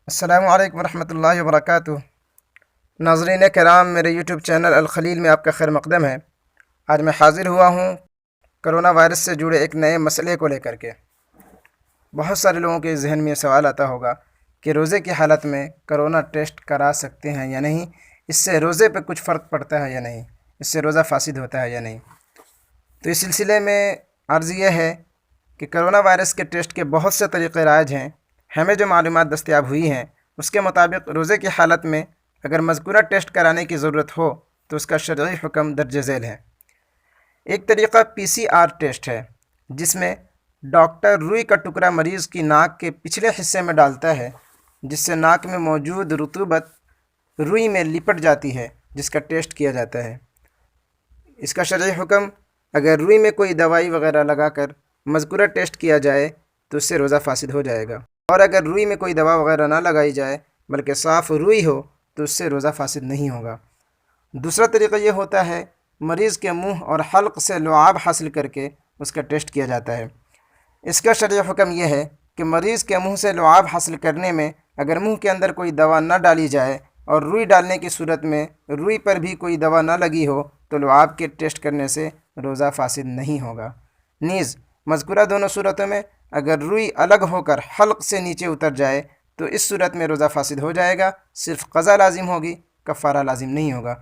السلام علیکم ورحمۃ اللہ وبرکاتہ۔ ناظرین کرام، میرے یوٹیوب چینل الخلیل میں آپ کا خیر مقدم ہے۔ آج میں حاضر ہوا ہوں کرونا وائرس سے جڑے ایک نئے مسئلے کو لے کر کے۔ بہت سارے لوگوں کے ذہن میں یہ سوال آتا ہوگا کہ روزے کی حالت میں کرونا ٹیسٹ کرا سکتے ہیں یا نہیں، اس سے روزے پہ کچھ فرق پڑتا ہے یا نہیں، اس سے روزہ فاسد ہوتا ہے یا نہیں۔ تو اس سلسلے میں عرض یہ ہے کہ کرونا وائرس کے ٹیسٹ کے بہت سے طریقے رائج ہیں۔ ہمیں جو معلومات دستیاب ہوئی ہیں اس کے مطابق روزے کی حالت میں اگر مذکورہ ٹیسٹ کرانے کی ضرورت ہو تو اس کا شرعی حکم درج ذیل ہے۔ ایک طریقہ PCR ٹیسٹ ہے، جس میں ڈاکٹر روئی کا ٹکڑا مریض کی ناک کے پچھلے حصے میں ڈالتا ہے، جس سے ناک میں موجود رطوبت روئی میں لپٹ جاتی ہے، جس کا ٹیسٹ کیا جاتا ہے۔ اس کا شرعی حکم، اگر روئی میں کوئی دوائی وغیرہ لگا کر مذکورہ ٹیسٹ کیا جائے تو اس سے روزہ فاسد ہو جائے گا، اور اگر روئی میں کوئی دوا وغیرہ نہ لگائی جائے بلکہ صاف روئی ہو تو اس سے روزہ فاسد نہیں ہوگا۔ دوسرا طریقہ یہ ہوتا ہے، مریض کے منہ اور حلق سے لعاب حاصل کر کے اس کا ٹیسٹ کیا جاتا ہے۔ اس کا شرعی حکم یہ ہے کہ مریض کے منہ سے لعاب حاصل کرنے میں اگر منہ کے اندر کوئی دوا نہ ڈالی جائے اور روئی ڈالنے کی صورت میں روئی پر بھی کوئی دوا نہ لگی ہو تو لعاب کے ٹیسٹ کرنے سے روزہ فاسد نہیں ہوگا۔ نیز مذکورہ دونوں صورتوں میں اگر روئی الگ ہو کر حلق سے نیچے اتر جائے تو اس صورت میں روزہ فاسد ہو جائے گا، صرف قضا لازم ہوگی، کفارہ لازم نہیں ہوگا۔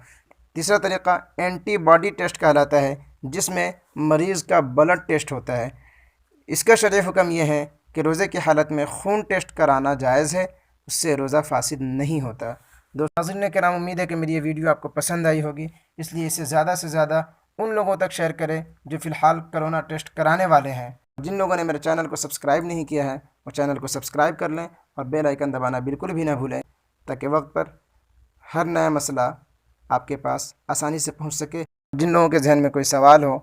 تیسرا طریقہ اینٹی باڈی ٹیسٹ کہلاتا ہے، جس میں مریض کا بلڈ ٹیسٹ ہوتا ہے۔ اس کا شرعی حکم یہ ہے کہ روزے کی حالت میں خون ٹیسٹ کرانا جائز ہے، اس سے روزہ فاسد نہیں ہوتا۔ ناظرین کرام، امید ہے کہ میری یہ ویڈیو آپ کو پسند آئی ہوگی، اس لیے اسے زیادہ سے زیادہ ان لوگوں تک شیئر کریں جو فی الحال کرونا ٹیسٹ کرانے والے ہیں۔ جن لوگوں نے میرے چینل کو سبسکرائب نہیں کیا ہے وہ چینل کو سبسکرائب کر لیں اور بیل آئیکن دبانا بالکل بھی نہ بھولیں، تاکہ وقت پر ہر نیا مسئلہ آپ کے پاس آسانی سے پہنچ سکے۔ جن لوگوں کے ذہن میں کوئی سوال ہو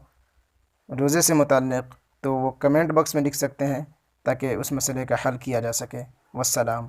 روزے سے متعلق تو وہ کمنٹ باکس میں لکھ سکتے ہیں، تاکہ اس مسئلے کا حل کیا جا سکے۔ والسلام۔